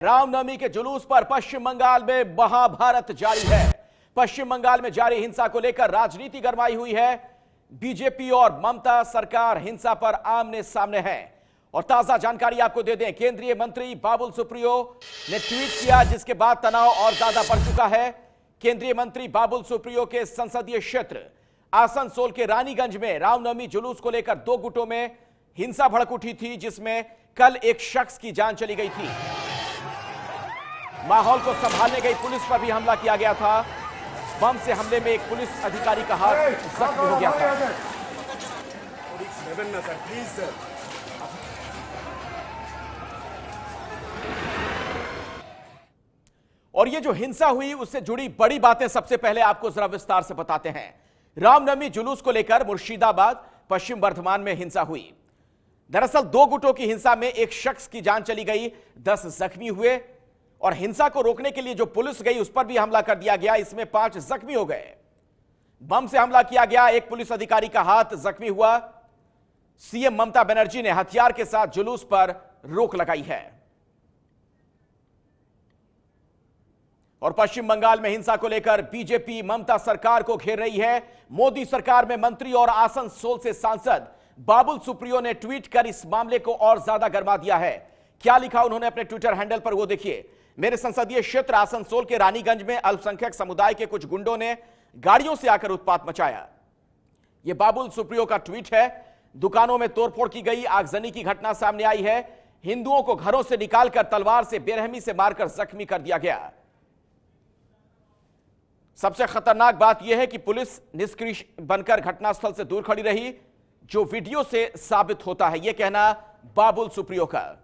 रामनवमी के जुलूस पर पश्चिम बंगाल में महाभारत जारी है। पश्चिम बंगाल में जारी हिंसा को लेकर राजनीति गरमाई हुई है। बीजेपी और ममता सरकार हिंसा पर आमने सामने है। और ताजा जानकारी आपको दे दें, केंद्रीय मंत्री बाबुल सुप्रियो ने ट्वीट किया, जिसके बाद तनाव और ज्यादा बढ़ चुका है। केंद्रीय मंत्री बाबुल सुप्रियो के संसदीय क्षेत्र आसनसोल के रानीगंज में रामनवमी जुलूस को लेकर दो गुटों में हिंसा भड़क उठी थी, जिसमें कल एक शख्स की जान चली गई थी। माहौल को संभालने गई पुलिस पर भी हमला किया गया था। बम से हमले में एक पुलिस अधिकारी का हाथ जख्मी हो गया था। और ये जो हिंसा हुई उससे जुड़ी बड़ी बातें सबसे पहले आपको जरा विस्तार से बताते हैं। रामनवमी जुलूस को लेकर मुर्शिदाबाद, पश्चिम बर्धमान में हिंसा हुई। दरअसल दो गुटों की हिंसा में एक शख्स की जान चली गई, 10 जख्मी हुए। और हिंसा को रोकने के लिए जो पुलिस गई उस पर भी हमला कर दिया गया, इसमें 5 जख्मी हो गए। बम से हमला किया गया, एक पुलिस अधिकारी का हाथ जख्मी हुआ। सीएम ममता बनर्जी ने हथियार के साथ जुलूस पर रोक लगाई है। और पश्चिम बंगाल में हिंसा को लेकर बीजेपी ममता सरकार को घेर रही है। मोदी सरकार में मंत्री और आसनसोल से सांसद बाबुल सुप्रियो ने ट्वीट कर इस मामले को और ज्यादा गरमा दिया है। क्या लिखा उन्होंने अपने ट्विटर हैंडल पर, वो देखिए। मेरे संसदीय क्षेत्र आसनसोल के रानीगंज में अल्पसंख्यक समुदाय के कुछ गुंडों ने गाड़ियों से आकर उत्पात मचाया। यह बाबुल सुप्रियो का ट्वीट है। दुकानों में तोड़फोड़ की गई, आगजनी की घटना सामने आई है। हिंदुओं को घरों से निकालकर तलवार से बेरहमी से मारकर जख्मी कर दिया गया। सबसे खतरनाक बात यह है कि पुलिस निष्क्रिय बनकर घटनास्थल से दूर खड़ी रही, जो वीडियो से साबित होता है। यह कहना बाबुल सुप्रियो का।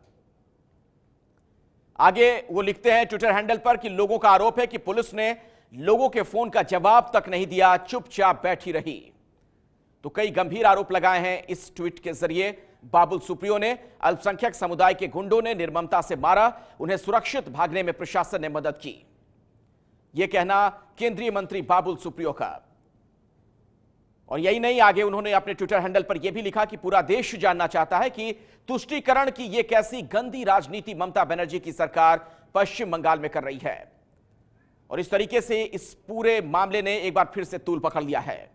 आगे वो लिखते हैं ट्विटर हैंडल पर कि लोगों का आरोप है कि पुलिस ने लोगों के फोन का जवाब तक नहीं दिया, चुपचाप बैठी रही। तो कई गंभीर आरोप लगाए हैं इस ट्वीट के जरिए बाबुल सुप्रियो ने। अल्पसंख्यक समुदाय के गुंडों ने निर्ममता से मारा, उन्हें सुरक्षित भागने में प्रशासन ने मदद की। यह कहना केंद्रीय मंत्री बाबुल सुप्रियो का। और यही नहीं, आगे उन्होंने अपने ट्विटर हैंडल पर यह भी लिखा कि पूरा देश जानना चाहता है कि तुष्टीकरण की यह कैसी गंदी राजनीति ममता बनर्जी की सरकार पश्चिम बंगाल में कर रही है। और इस तरीके से इस पूरे मामले ने एक बार फिर से तूल पकड़ लिया है।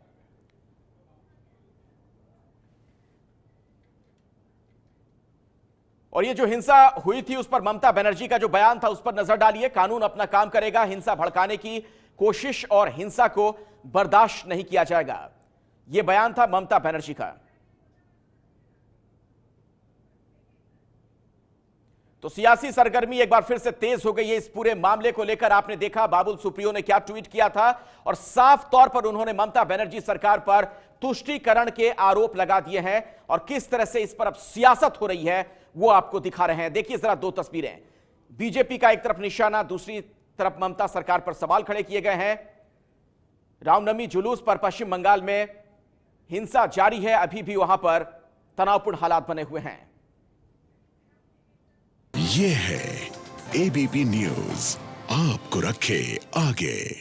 और ये जो हिंसा हुई थी उस पर ममता बनर्जी का जो बयान था उस पर नजर डालिए। कानून अपना काम करेगा, हिंसा भड़काने की कोशिश और हिंसा को बर्दाश्त नहीं किया जाएगा। यह बयान था ममता बनर्जी का। तो सियासी सरगर्मी एक बार फिर से तेज हो गई है इस पूरे मामले को लेकर। आपने देखा बाबुल सुप्रियो ने क्या ट्वीट किया था, और साफ तौर पर उन्होंने ममता बनर्जी सरकार पर तुष्टीकरण के आरोप लगा दिए हैं। और किस तरह से इस पर अब सियासत हो रही है वो आपको दिखा रहे हैं। देखिए जरा दो तस्वीरें, बीजेपी का एक तरफ निशाना, दूसरी तरफ ममता सरकार पर सवाल खड़े किए गए हैं। रामनवमी जुलूस पर पश्चिम बंगाल में हिंसा जारी है, अभी भी वहां पर तनावपूर्ण हालात बने हुए हैं। ये है एबीपी न्यूज, आपको रखे आगे।